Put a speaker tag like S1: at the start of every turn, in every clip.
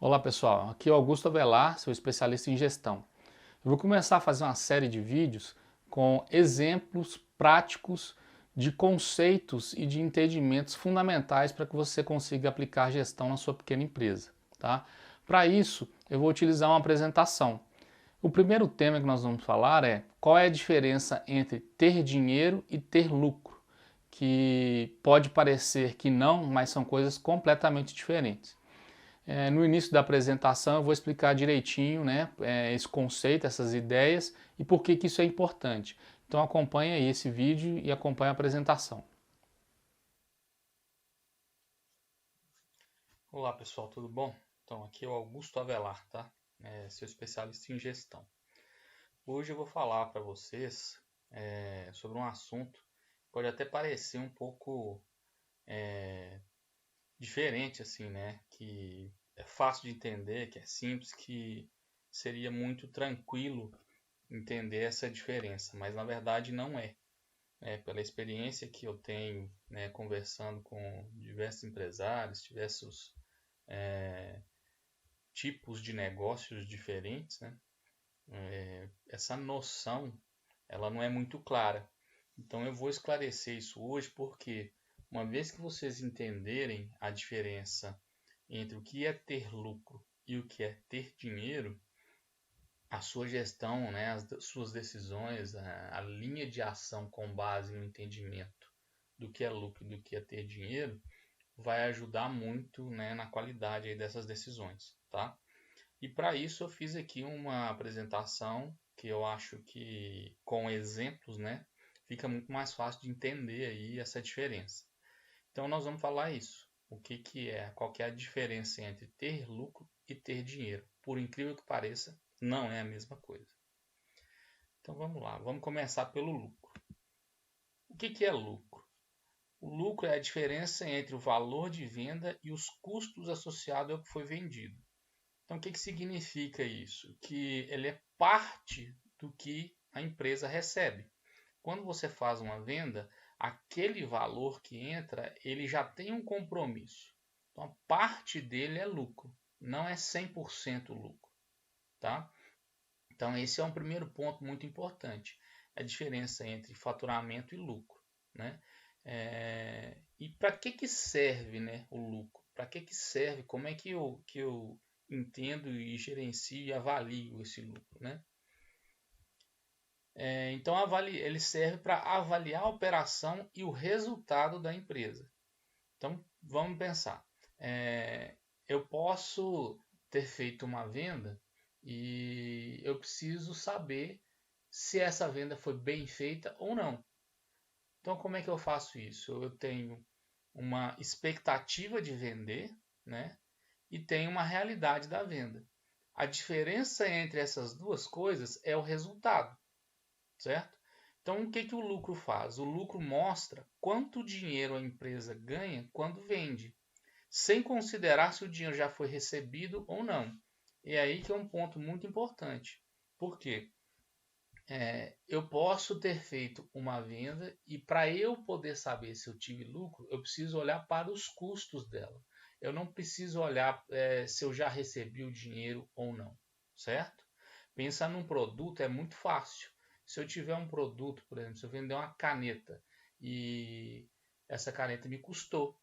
S1: Olá pessoal, aqui é o Augusto Avelar, sou especialista em gestão. Eu vou começar a fazer uma série de vídeos com exemplos práticos de conceitos e de entendimentos fundamentais para que você consiga aplicar gestão na sua pequena empresa. Tá? Para isso, eu vou utilizar uma apresentação. O primeiro tema que nós vamos falar é qual é a diferença entre ter dinheiro e ter lucro, que pode parecer que não, mas são coisas completamente diferentes. No início da apresentação eu vou explicar direitinho, né, esse conceito, essas ideias e por que isso é importante. Então acompanha aí esse vídeo e acompanha a apresentação. Olá pessoal, tudo bom? Então aqui é o Augusto Avelar, tá? Sou especialista em gestão. Hoje eu vou falar para vocês sobre um assunto que pode até parecer um pouco diferente assim, né? Que é fácil de entender, que é simples, que seria muito tranquilo entender essa diferença, mas na verdade não é. Pela experiência que eu tenho, né, conversando com diversos empresários, diversos tipos de negócios diferentes, né, essa noção ela não é muito clara. Então eu vou esclarecer isso hoje porque uma vez que vocês entenderem a diferença entre o que é ter lucro e o que é ter dinheiro, a sua gestão, né, as suas decisões, a linha de ação com base no entendimento do que é lucro e do que é ter dinheiro, vai ajudar muito, né, na qualidade aí dessas decisões, tá? E para isso eu fiz aqui uma apresentação que eu acho que com exemplos, né, fica muito mais fácil de entender aí essa diferença. Então nós vamos falar isso. O que que é, qual que é a diferença entre ter lucro e ter dinheiro? Por incrível que pareça, não é a mesma coisa. Então vamos lá, vamos começar pelo lucro. O que que é lucro? O lucro é a diferença entre o valor de venda e os custos associados ao que foi vendido. Então o que que significa isso? Que ele é parte do que a empresa recebe. Quando você faz uma venda, aquele valor que entra, ele já tem um compromisso. Então a parte dele é lucro, não é 100% lucro, tá? Então, esse é um primeiro ponto muito importante, a diferença entre faturamento e lucro, né? E para que serve, né, o lucro? Para que serve? Como é que eu entendo e gerencio e avalio esse lucro, né? Então, ele serve para avaliar a operação e o resultado da empresa. Então, vamos pensar. Eu posso ter feito uma venda e eu preciso saber se essa venda foi bem feita ou não. Então, como é que eu faço isso? Eu tenho uma expectativa de vender, né? E tenho uma realidade da venda. A diferença entre essas duas coisas é o resultado, certo? Então, o que que o lucro faz? O lucro mostra quanto dinheiro a empresa ganha quando vende, sem considerar se o dinheiro já foi recebido ou não. E é aí que é um ponto muito importante. Por quê? Eu posso ter feito uma venda e para eu poder saber se eu tive lucro, eu preciso olhar para os custos dela. Eu não preciso olhar se eu já recebi o dinheiro ou não, certo? Pensar num produto é muito fácil. Se eu tiver um produto, por exemplo, se eu vender uma caneta e essa caneta me custou,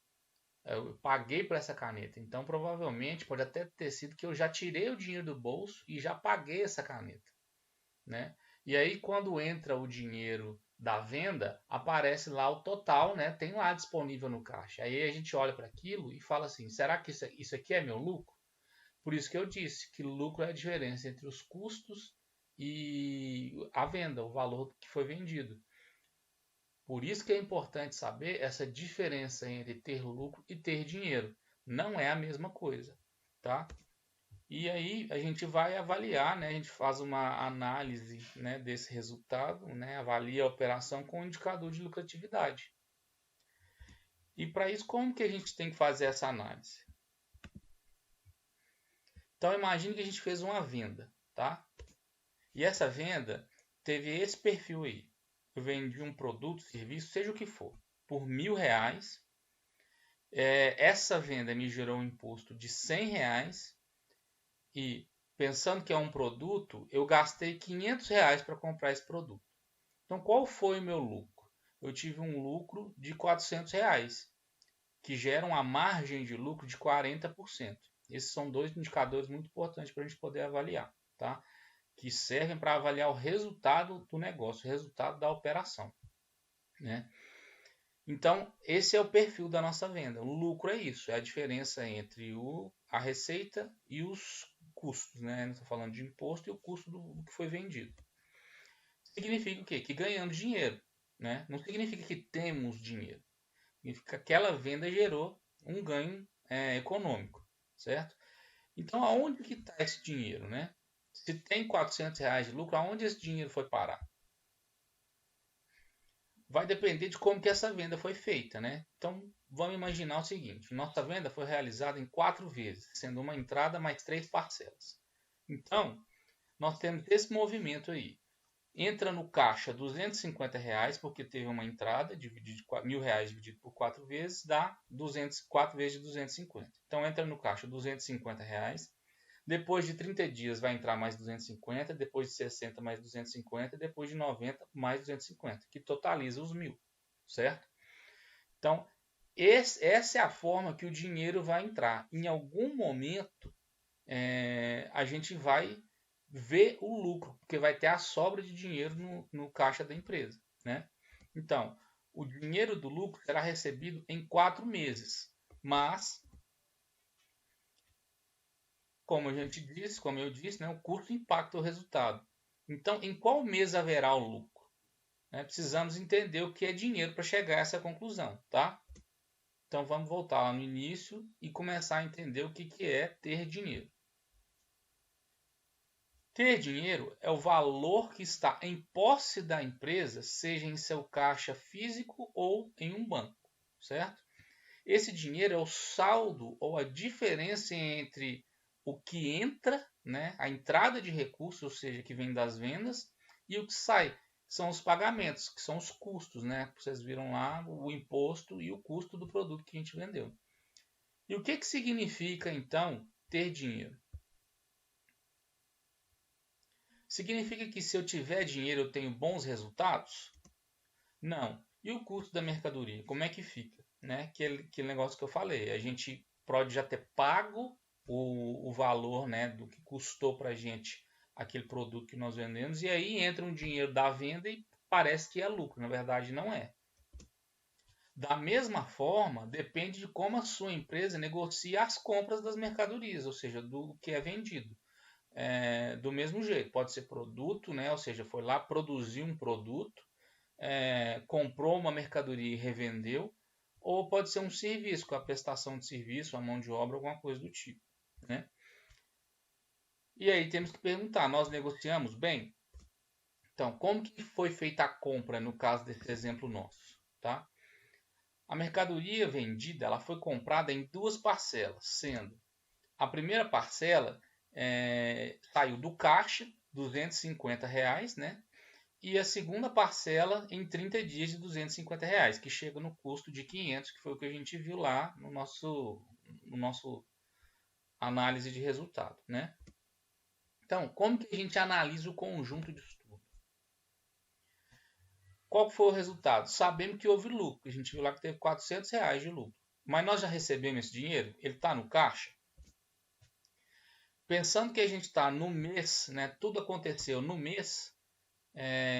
S1: eu paguei por essa caneta. Então, provavelmente, pode até ter sido que eu já tirei o dinheiro do bolso e já paguei essa caneta, né? E aí, quando entra o dinheiro da venda, aparece lá o total, né? Tem lá disponível no caixa. Aí a gente olha para aquilo e fala assim: será que isso aqui é meu lucro? Por isso que eu disse que lucro é a diferença entre os custos e a venda, o valor que foi vendido. Por isso que é importante saber essa diferença entre ter lucro e ter dinheiro. Não é a mesma coisa, tá? E aí a gente vai avaliar, né? A gente faz uma análise, né, desse resultado, né? Avalia a operação com o indicador de lucratividade. E para isso, como que a gente tem que fazer essa análise? Então imagine que a gente fez uma venda, tá? E essa venda teve esse perfil aí. Eu vendi um produto, serviço, seja o que for, por R$ 1.000. Essa venda me gerou um imposto de R$ 100 e pensando que é um produto, eu gastei R$ 500 para comprar esse produto. Então, qual foi o meu lucro? Eu tive um lucro de R$ 400, que gera uma margem de lucro de 40%. Esses são dois indicadores muito importantes para a gente poder avaliar, tá? Que servem para avaliar o resultado do negócio, o resultado da operação, né? Então, esse é o perfil da nossa venda. O lucro é isso, é a diferença entre a receita e os custos, né? Não estou falando de imposto e o custo do que foi vendido. Significa o quê? Que ganhamos dinheiro, né? Não significa que temos dinheiro. Significa que aquela venda gerou um ganho econômico, certo? Então, aonde que está esse dinheiro, né? Se tem R$ 400 de lucro, aonde esse dinheiro foi parar? Vai depender de como que essa venda foi feita, né? Então, vamos imaginar o seguinte: nossa venda foi realizada em 4 vezes, sendo uma entrada mais 3 parcelas. Então, nós temos esse movimento aí. Entra no caixa R$ 250, porque teve uma entrada, dividido R$ 1.000 dividido por 4 vezes, dá 4 vezes de 250. Então, entra no caixa R$ 250. Depois de 30 dias vai entrar mais 250, depois de 60 mais 250, depois de 90 mais 250, que totaliza os 1.000, certo? Então, essa é a forma que o dinheiro vai entrar. Em algum momento, a gente vai ver o lucro, porque vai ter a sobra de dinheiro no caixa da empresa, né? Então, o dinheiro do lucro será recebido em 4 meses, mas como eu disse, né, o custo impacta o resultado. Então, em qual mês haverá o lucro? Precisamos entender o que é dinheiro para chegar a essa conclusão, tá? Então, vamos voltar lá no início e começar a entender o que é ter dinheiro. Ter dinheiro é o valor que está em posse da empresa, seja em seu caixa físico ou em um banco, certo? Esse dinheiro é o saldo ou a diferença entre o que entra, né, a entrada de recursos, ou seja, que vem das vendas, e o que sai, são os pagamentos, que são os custos, né? Vocês viram lá o imposto e o custo do produto que a gente vendeu. E o que significa, então, ter dinheiro? Significa que se eu tiver dinheiro eu tenho bons resultados? Não. E o custo da mercadoria, como é que fica? Né? Aquele negócio que eu falei, a gente pode já ter pago o valor, né, do que custou para a gente aquele produto que nós vendemos, e aí entra um dinheiro da venda e parece que é lucro, na verdade não é. Da mesma forma, depende de como a sua empresa negocia as compras das mercadorias, ou seja, do que é vendido. Do mesmo jeito, pode ser produto, né, ou seja, foi lá produzir um produto, comprou uma mercadoria e revendeu, ou pode ser um serviço, com a prestação de serviço, a mão de obra, alguma coisa do tipo, né? E aí temos que perguntar, nós negociamos bem? Então, como que foi feita a compra no caso desse exemplo nosso, tá? A mercadoria vendida, ela foi comprada em 2 parcelas, sendo a primeira parcela saiu do caixa, R$ 250, né? E a segunda parcela em 30 dias de R$ 250, que chega no custo de 500, que foi o que a gente viu lá no nosso análise de resultado, né? Então, como que a gente analisa o conjunto disso tudo? Qual foi o resultado? Sabemos que houve lucro. A gente viu lá que teve R$ 400 de lucro. Mas nós já recebemos esse dinheiro? Ele está no caixa? Pensando que a gente está no mês, né? Tudo aconteceu no mês.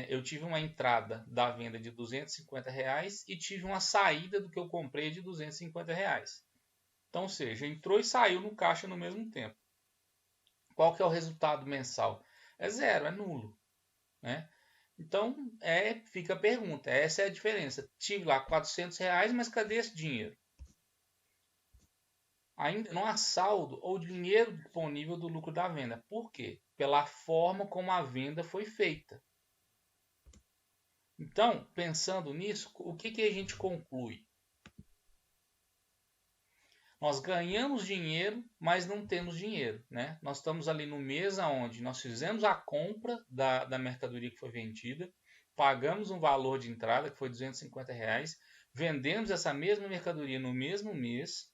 S1: Eu tive uma entrada da venda de R$ 250 e tive uma saída do que eu comprei de R$ 250. Então, ou seja, entrou e saiu no caixa no mesmo tempo. Qual que é o resultado mensal? É zero, é nulo, né? Então, fica a pergunta, essa é a diferença. Tive lá R$ 400, mas cadê esse dinheiro? Ainda não há saldo ou dinheiro disponível do lucro da venda. Por quê? Pela forma como a venda foi feita. Então, pensando nisso, o que a gente conclui? Nós ganhamos dinheiro, mas não temos dinheiro, né? Nós estamos ali no mês onde nós fizemos a compra da mercadoria que foi vendida, pagamos um valor de entrada, que foi R$ 250, vendemos essa mesma mercadoria no mesmo mês,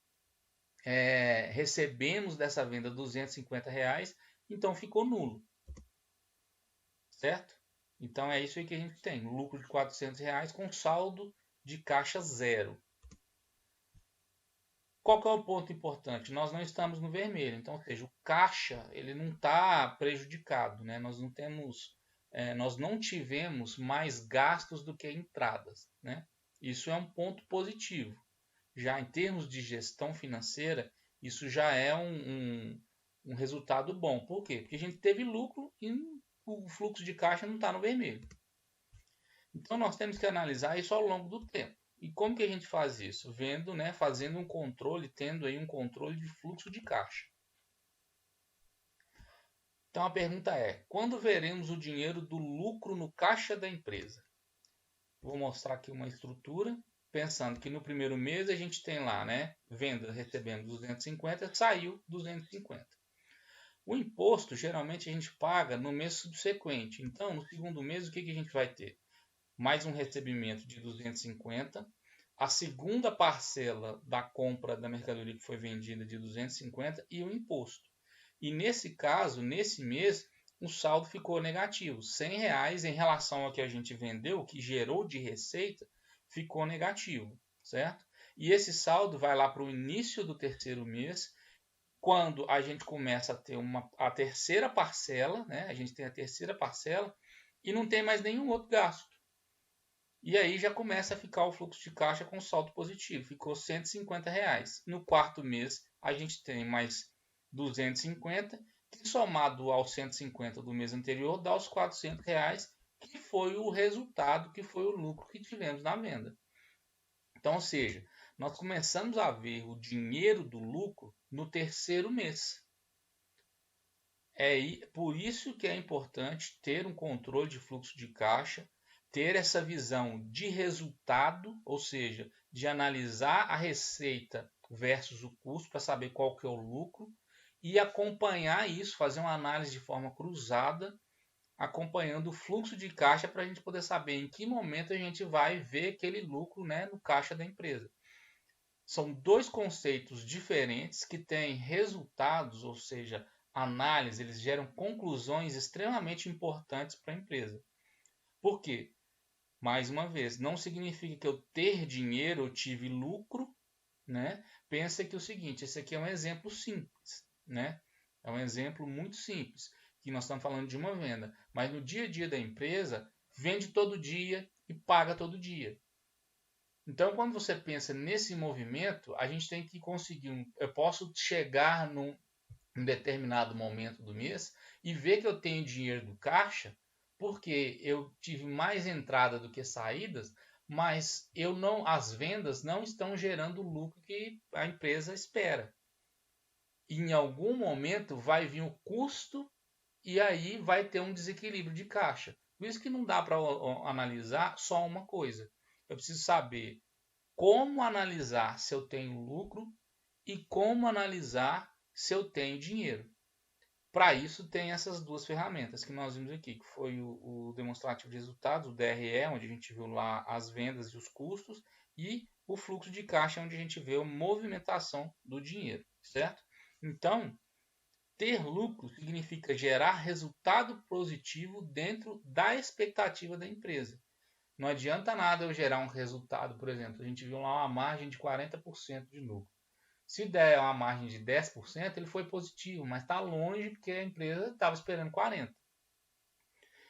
S1: recebemos dessa venda R$250, então ficou nulo, certo? Então é isso aí que a gente tem, lucro de R$400 com saldo de caixa zero. Qual que é o ponto importante? Nós não estamos no vermelho, então, ou seja, o caixa ele não está prejudicado, né? Nós não tivemos mais gastos do que entradas, né? Isso é um ponto positivo. Já em termos de gestão financeira, isso já é um resultado bom. Por quê? Porque a gente teve lucro e o fluxo de caixa não está no vermelho. Então nós temos que analisar isso ao longo do tempo. E como que a gente faz isso? Vendo, né, fazendo um controle, tendo aí um controle de fluxo de caixa. Então a pergunta é: quando veremos o dinheiro do lucro no caixa da empresa? Vou mostrar aqui uma estrutura, pensando que no primeiro mês a gente tem lá, né, venda recebendo 250, saiu 250. O imposto geralmente a gente paga no mês subsequente. Então, no segundo mês, o que a gente vai ter? Mais um recebimento de 250, a segunda parcela da compra da mercadoria que foi vendida de 250 e o imposto. E nesse caso, nesse mês, o saldo ficou negativo. R$100 em relação ao que a gente vendeu, que gerou de receita, ficou negativo, certo? E esse saldo vai lá para o início do terceiro mês, quando a gente começa a ter a terceira parcela, né? A gente tem a terceira parcela e não tem mais nenhum outro gasto. E aí já começa a ficar o fluxo de caixa com saldo positivo. Ficou R$150. No quarto mês, a gente tem mais 250, que somado aos 150 do mês anterior, dá os R$400, que foi o resultado, que foi o lucro que tivemos na venda. Então, ou seja, nós começamos a ver o dinheiro do lucro no terceiro mês. Por isso que é importante ter um controle de fluxo de caixa, ter essa visão de resultado, ou seja, de analisar a receita versus o custo para saber qual que é o lucro e acompanhar isso, fazer uma análise de forma cruzada, acompanhando o fluxo de caixa para a gente poder saber em que momento a gente vai ver aquele lucro, né, no caixa da empresa. São dois conceitos diferentes que têm resultados, ou seja, análise, eles geram conclusões extremamente importantes para a empresa. Por quê? Mais uma vez, não significa que eu ter dinheiro, eu tive lucro, né? Pensa que é o seguinte, esse aqui é um exemplo simples, né? É um exemplo muito simples, que nós estamos falando de uma venda, mas no dia a dia da empresa, vende todo dia e paga todo dia. Então, quando você pensa nesse movimento, a gente tem que conseguir. Eu posso chegar num determinado momento do mês e ver que eu tenho dinheiro do caixa, porque eu tive mais entrada do que saídas, mas as vendas não estão gerando o lucro que a empresa espera. E em algum momento vai vir o custo e aí vai ter um desequilíbrio de caixa. Por isso que não dá para analisar só uma coisa. Eu preciso saber como analisar se eu tenho lucro e como analisar se eu tenho dinheiro. Para isso tem essas duas ferramentas que nós vimos aqui, que foi o demonstrativo de resultados, o DRE, onde a gente viu lá as vendas e os custos, e o fluxo de caixa, onde a gente vê a movimentação do dinheiro, certo? Então, ter lucro significa gerar resultado positivo dentro da expectativa da empresa. Não adianta nada eu gerar um resultado, por exemplo, a gente viu lá uma margem de 40% de lucro. Se der uma margem de 10%, ele foi positivo, mas está longe porque a empresa estava esperando 40%.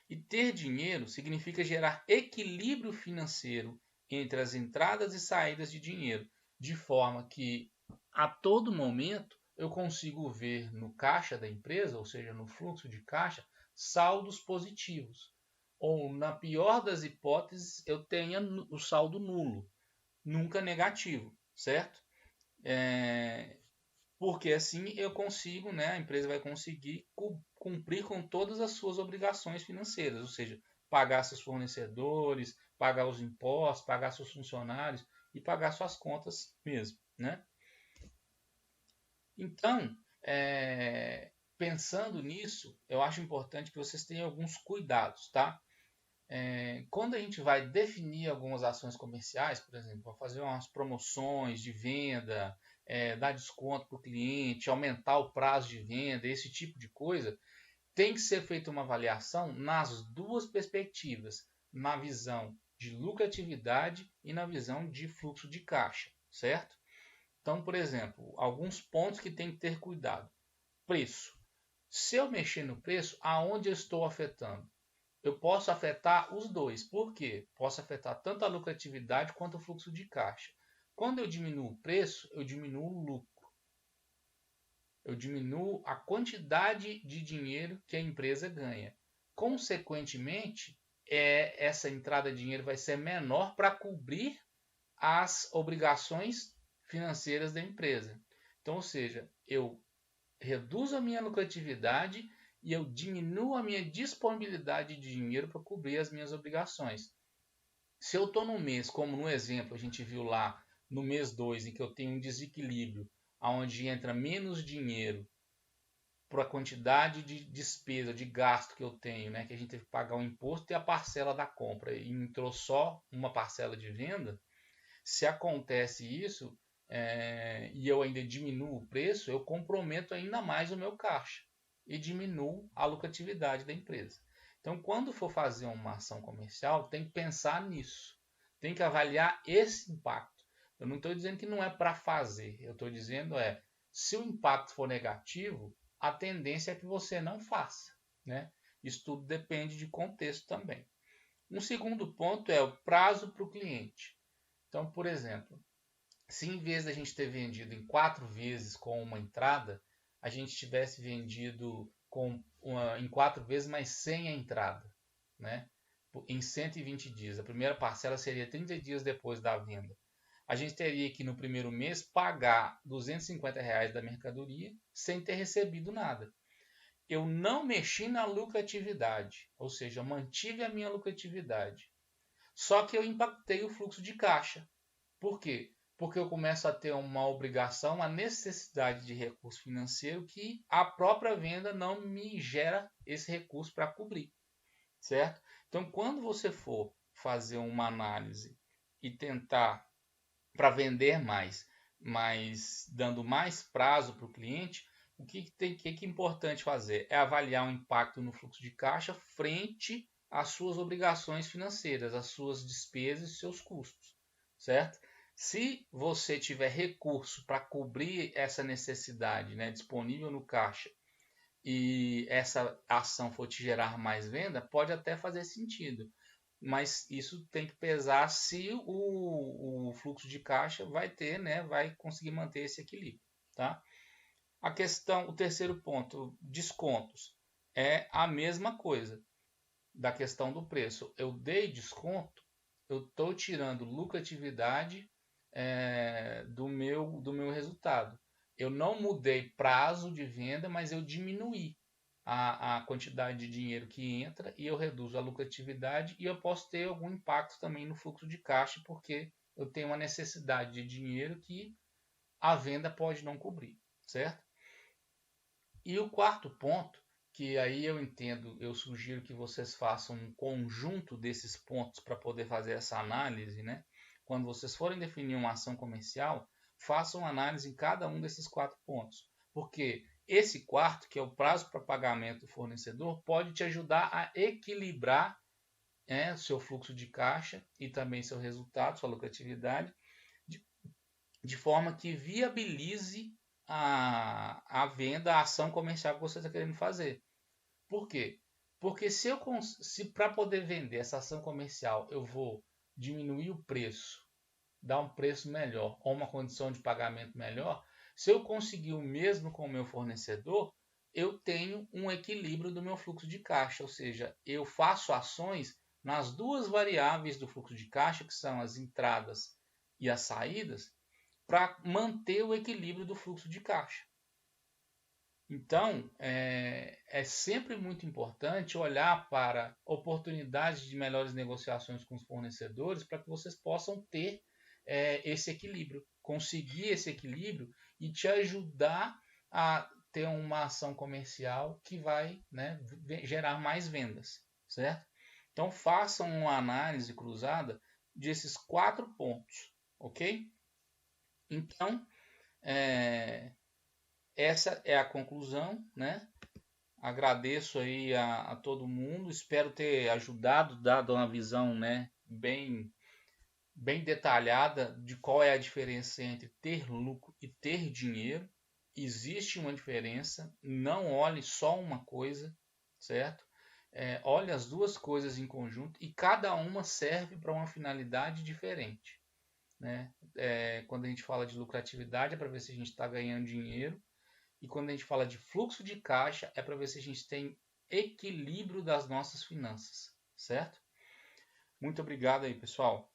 S1: E ter dinheiro significa gerar equilíbrio financeiro entre as entradas e saídas de dinheiro, de forma que a todo momento eu consigo ver no caixa da empresa, ou seja, no fluxo de caixa, saldos positivos. Ou, na pior das hipóteses, eu tenha o saldo nulo, nunca negativo, certo? Porque assim eu consigo, né, a empresa vai conseguir cumprir com todas as suas obrigações financeiras, ou seja, pagar seus fornecedores, pagar os impostos, pagar seus funcionários e pagar suas contas mesmo, né? Então, pensando nisso, eu acho importante que vocês tenham alguns cuidados, tá? Quando a gente vai definir algumas ações comerciais, por exemplo, fazer umas promoções de venda, dar desconto para o cliente, aumentar o prazo de venda, esse tipo de coisa, tem que ser feita uma avaliação nas duas perspectivas, na visão de lucratividade e na visão de fluxo de caixa, certo? Então, por exemplo, alguns pontos que tem que ter cuidado. Preço. Se eu mexer no preço, aonde eu estou afetando? Eu posso afetar os dois. Por quê? Posso afetar tanto a lucratividade quanto o fluxo de caixa. Quando eu diminuo o preço, eu diminuo o lucro. Eu diminuo a quantidade de dinheiro que a empresa ganha. Consequentemente, essa entrada de dinheiro vai ser menor para cobrir as obrigações financeiras da empresa. Então, ou seja, eu reduzo a minha lucratividade e eu diminuo a minha disponibilidade de dinheiro para cobrir as minhas obrigações. Se eu estou no mês, como no exemplo a gente viu lá no mês 2, em que eu tenho um desequilíbrio, onde entra menos dinheiro para a quantidade de despesa, de gasto que eu tenho, né, que a gente teve que pagar o imposto e a parcela da compra, e entrou só uma parcela de venda, se acontece isso, e eu ainda diminuo o preço, eu comprometo ainda mais o meu caixa e diminuo a lucratividade da empresa. Então, quando for fazer uma ação comercial, tem que pensar nisso, tem que avaliar esse impacto. Eu não estou dizendo que não é para fazer, eu estou dizendo se o impacto for negativo, a tendência é que você não faça, né? Isso tudo depende de contexto também. Um segundo ponto é o prazo para o cliente. Então, por exemplo, se em vez da gente ter vendido em 4 vezes com uma entrada, a gente tivesse vendido em 4 vezes, mas sem a entrada, né? Em 120 dias. A primeira parcela seria 30 dias depois da venda. A gente teria que no primeiro mês pagar R$ 250 da mercadoria sem ter recebido nada. Eu não mexi na lucratividade, ou seja, eu mantive a minha lucratividade. Só que eu impactei o fluxo de caixa. Por quê? Porque eu começo a ter uma obrigação, uma necessidade de recurso financeiro que a própria venda não me gera esse recurso para cobrir, certo? Então, quando você for fazer uma análise e tentar para vender mais, mas dando mais prazo para o cliente, o que é importante fazer? É avaliar o impacto no fluxo de caixa frente às suas obrigações financeiras, às suas despesas e seus custos, certo? Se você tiver recurso para cobrir essa necessidade, né, disponível no caixa, e essa ação for te gerar mais venda, pode até fazer sentido. Mas isso tem que pesar se o fluxo de caixa vai ter, né, vai conseguir manter esse equilíbrio, tá? A questão, o terceiro ponto, descontos, é a mesma coisa da questão do preço. Eu dei desconto, eu estou tirando lucratividade do meu resultado. Eu não mudei prazo de venda, mas eu diminuí a quantidade de dinheiro que entra e eu reduzo a lucratividade e eu posso ter algum impacto também no fluxo de caixa, porque eu tenho uma necessidade de dinheiro que a venda pode não cobrir, certo? E o quarto ponto, que aí eu entendo, eu sugiro que vocês façam um conjunto desses pontos para poder fazer essa análise, né? Quando vocês forem definir uma ação comercial, façam análise em cada um desses 4 pontos. Porque esse quarto, que é o prazo para pagamento do fornecedor, pode te ajudar a equilibrar seu fluxo de caixa e também seu resultado, sua lucratividade, de forma que viabilize a venda, a ação comercial que você está querendo fazer. Por quê? Porque se para poder vender essa ação comercial eu vou diminuir o preço, dar um preço melhor ou uma condição de pagamento melhor, se eu conseguir o mesmo com o meu fornecedor, eu tenho um equilíbrio do meu fluxo de caixa, ou seja, eu faço ações nas duas variáveis do fluxo de caixa, que são as entradas e as saídas, para manter o equilíbrio do fluxo de caixa. Então, é sempre muito importante olhar para oportunidades de melhores negociações com os fornecedores para que vocês possam ter esse equilíbrio, conseguir esse equilíbrio e te ajudar a ter uma ação comercial que vai, né, gerar mais vendas, certo? Então, façam uma análise cruzada desses 4 pontos, ok? Então, Essa é a conclusão, né? Agradeço aí a todo mundo, espero ter ajudado, dado uma visão, né, bem detalhada de qual é a diferença entre ter lucro e ter dinheiro. Existe uma diferença, não olhe só uma coisa, certo? Olhe as duas coisas em conjunto e cada uma serve para uma finalidade diferente, né? Quando a gente fala de lucratividade é para ver se a gente está ganhando dinheiro, e quando a gente fala de fluxo de caixa é para ver se a gente tem equilíbrio das nossas finanças, certo? Muito obrigado aí, pessoal.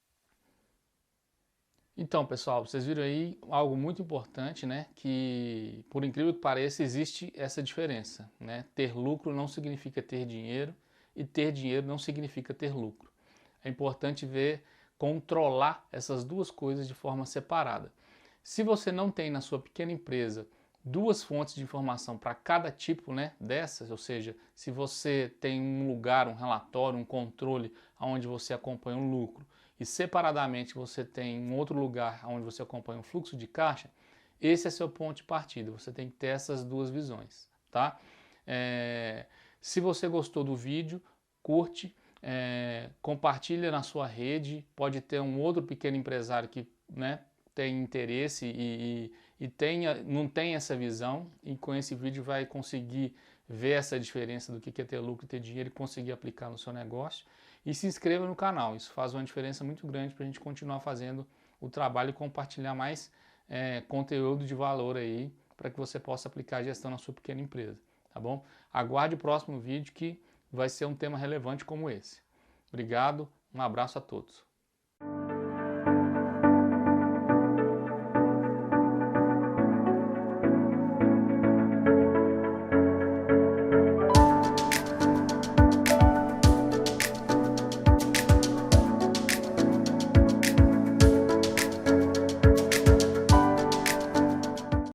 S2: Então, pessoal, vocês viram aí algo muito importante, né? Que, por incrível que pareça, existe essa diferença, né? Ter lucro não significa ter dinheiro e ter dinheiro não significa ter lucro. É importante ver, controlar essas duas coisas de forma separada. Se você não tem na sua pequena empresa duas fontes de informação para cada tipo, né, dessas, ou seja, se você tem um lugar, um relatório, um controle onde você acompanha o lucro e separadamente você tem um outro lugar onde você acompanha o fluxo de caixa, esse é seu ponto de partida. Você tem que ter essas duas visões, tá? Se você gostou do vídeo, curte, compartilha na sua rede. Pode ter um outro pequeno empresário que, né, tem interesse não tem essa visão, e com esse vídeo vai conseguir ver essa diferença do que é ter lucro e ter dinheiro e conseguir aplicar no seu negócio. E se inscreva no canal, isso faz uma diferença muito grande para a gente continuar fazendo o trabalho e compartilhar mais conteúdo de valor aí para que você possa aplicar a gestão na sua pequena empresa, tá bom? Aguarde o próximo vídeo que vai ser um tema relevante como esse. Obrigado, um abraço a todos.